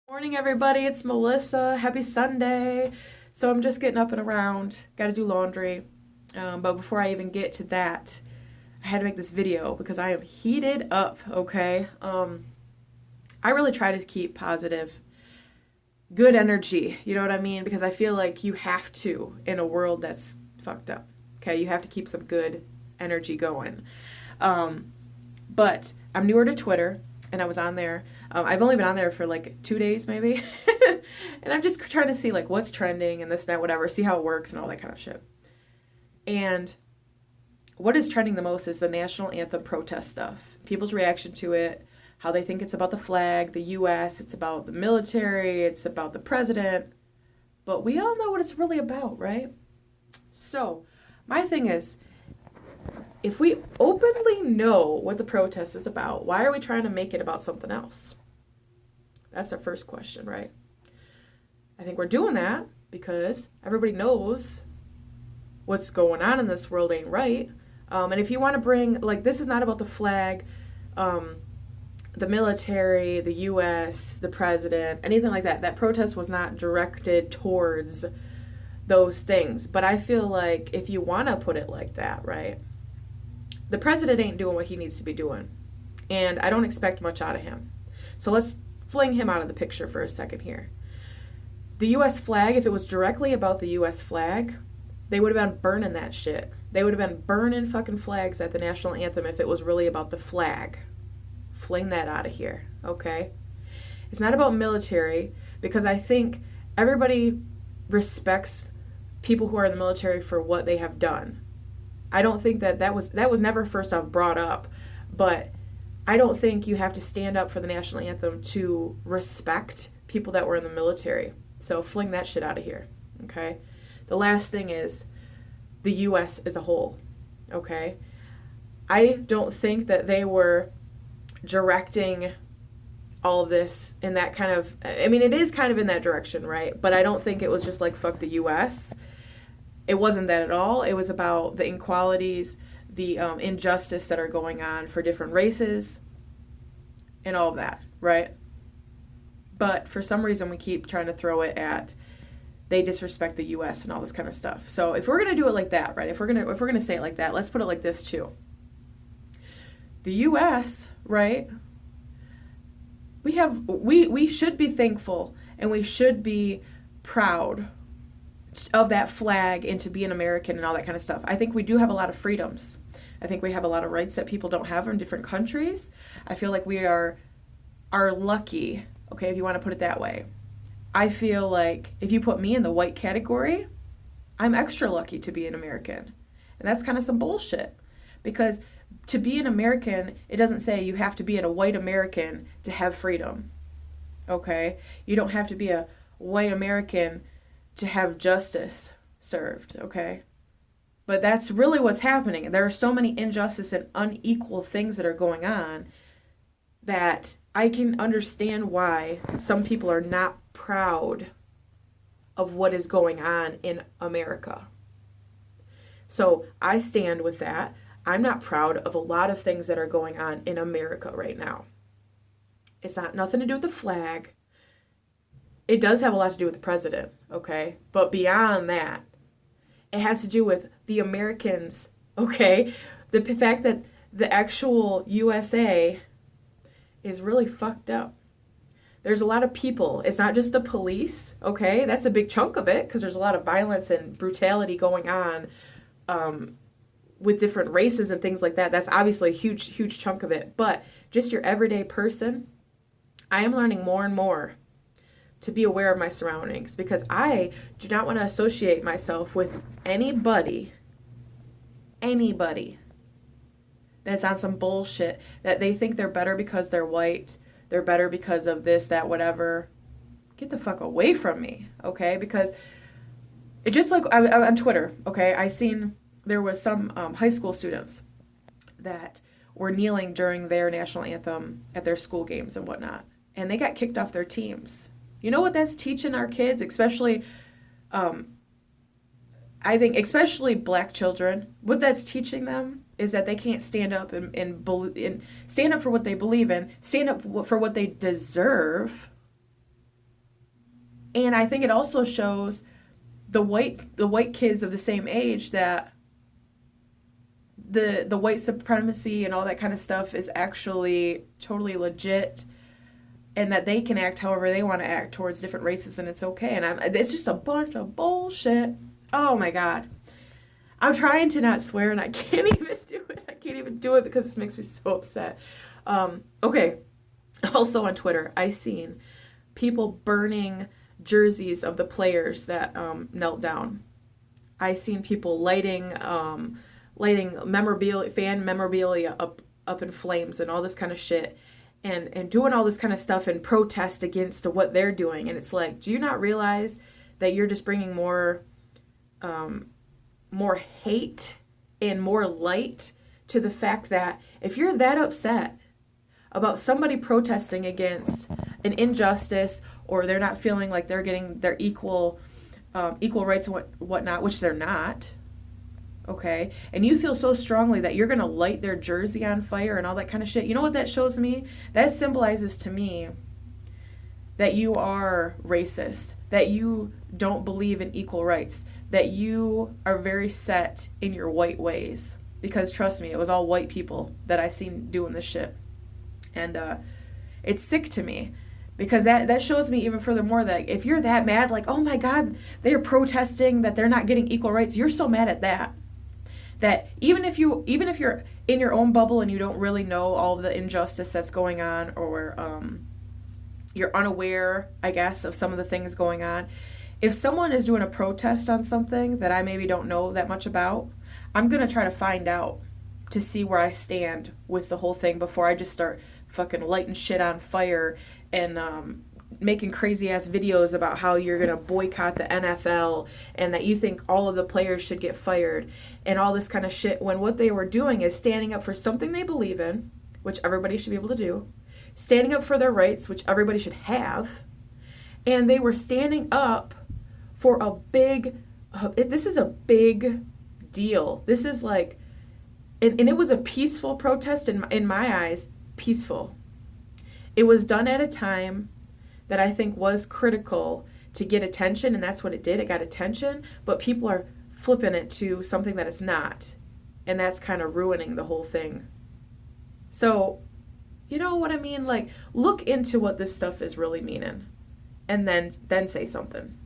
Morning, everybody. It's Melissa. Happy Sunday. So I'm just getting up and around. Got to do laundry. But before I even get to that, I had to make this video because I am heated up. Okay. I really try to keep positive, good energy. You know what I mean? Because I feel like you have to in a world that's fucked up. Okay. You have to keep some good energy going. But I'm newer to Twitter, and I was on there. I've only been on there for like 2 days maybe. And I'm just trying to see like what's trending and this, that, whatever, see how it works and all that kind of shit. And what is trending the most is the national anthem protest stuff. People's reaction to it, how they think it's about the flag, the US, it's about the military, it's about the president. But we all know what it's really about, right? So, my thing is, if we openly know what the protest is about, why are we trying to make it about something else? That's our first question, right? I think we're doing that because everybody knows what's going on in this world ain't right. And if you want to bring, like, this is not about the flag, the military, the US, the president, anything like that. That protest was not directed towards those things. But I feel like if you want to put it like that, right? The president ain't doing what he needs to be doing. And I don't expect much out of him. So let's fling him out of the picture for a second here. The US flag, if it was directly about the US flag, they would have been burning that shit. They would have been burning fucking flags at the national anthem if it was really about the flag. Fling that out of here, okay? It's not about military because I think everybody respects people who are in the military for what they have done. I don't think that was never first off brought up, but I don't think you have to stand up for the national anthem to respect people that were in the military. So fling that shit out of here, okay? The last thing is the US as a whole, okay? I don't think that they were directing all of this in that kind of, I mean, it is kind of in that direction, right? But I don't think it was just like, fuck the US. It wasn't that at all. It was about the inequalities, the injustice that are going on for different races, and all of that, right? But for some reason, we keep trying to throw it at they disrespect the U.S. and all this kind of stuff. So if we're gonna do it like that, right? If we're gonna say it like that, let's put it like this too. The U.S., right? We should be thankful and we should be proud of that flag and to be an American and all that kind of stuff. I think we do have a lot of freedoms. I think we have a lot of rights that people don't have in different countries. I feel like we are lucky, okay, if you want to put it that way. I feel like if you put me in the white category, I'm extra lucky to be an American. And that's kind of some bullshit. Because to be an American, it doesn't say you have to be a white American to have freedom. Okay? You don't have to be a white American to have justice served, okay? But that's really what's happening. There are so many injustice and unequal things that are going on that I can understand why some people are not proud of what is going on in America. So I stand with that. I'm not proud of a lot of things that are going on in America right now. It's not nothing to do with the flag. It does have a lot to do with the president, okay? But beyond that, it has to do with the Americans, okay? The fact that the actual USA is really fucked up. There's a lot of people. It's not just the police, okay? That's a big chunk of it because there's a lot of violence and brutality going on with different races and things like that. That's obviously a huge, huge chunk of it. But just your everyday person, I am learning more and more to be aware of my surroundings because I do not want to associate myself with anybody that's on some bullshit that they think they're better because they're white, they're better because of this, that, whatever. Get the fuck away from me, okay? Because it just like on Twitter, okay, I seen there was some high school students that were kneeling during their national anthem at their school games and whatnot, and they got kicked off their teams. You know what that's teaching our kids, especially, I think, especially black children? What that's teaching them is that they can't stand up and stand up for what they believe in, stand up for what they deserve, And I think it also shows the white kids of the same age that the white supremacy and all that kind of stuff is actually totally legit, and that they can act however they want to act towards different races, and it's okay. And it's just a bunch of bullshit. Oh my God. I'm trying to not swear, and I can't even do it. I can't even do it because this makes me so upset. Okay. Also on Twitter, I seen people burning jerseys of the players that knelt down. I seen people lighting memorabilia, fan memorabilia up in flames and all this kind of shit, and doing all this kind of stuff in protest against what they're doing. And it's like, do you not realize that you're just bringing more hate and more light to the fact that if you're that upset about somebody protesting against an injustice, or they're not feeling like they're getting their equal rights and whatnot, which they're not, okay, and you feel so strongly that you're going to light their jersey on fire and all that kind of shit, you know what that shows me? That symbolizes to me that you are racist, that you don't believe in equal rights, that you are very set in your white ways. Because trust me, it was all white people that I seen doing this shit. And it's sick to me, because that shows me even furthermore that if you're that mad, like, oh my God, they're protesting that they're not getting equal rights, you're so mad at that. That even if you're in your own bubble and you don't really know all of the injustice that's going on, or you're unaware, I guess, of some of the things going on, if someone is doing a protest on something that I maybe don't know that much about, I'm going to try to find out to see where I stand with the whole thing before I just start fucking lighting shit on fire and making crazy ass videos about how you're going to boycott the NFL and that you think all of the players should get fired and all this kind of shit, when what they were doing is standing up for something they believe in, which everybody should be able to do, standing up for their rights, which everybody should have, and they were standing up for this is a big deal. This is like, and it was a peaceful protest in my eyes, peaceful. It was done at a time that I think was critical to get attention, and that's what it did. It got attention, but people are flipping it to something that it's not, and that's kind of ruining the whole thing. So, you know what I mean? Like, look into what this stuff is really meaning, and then say something.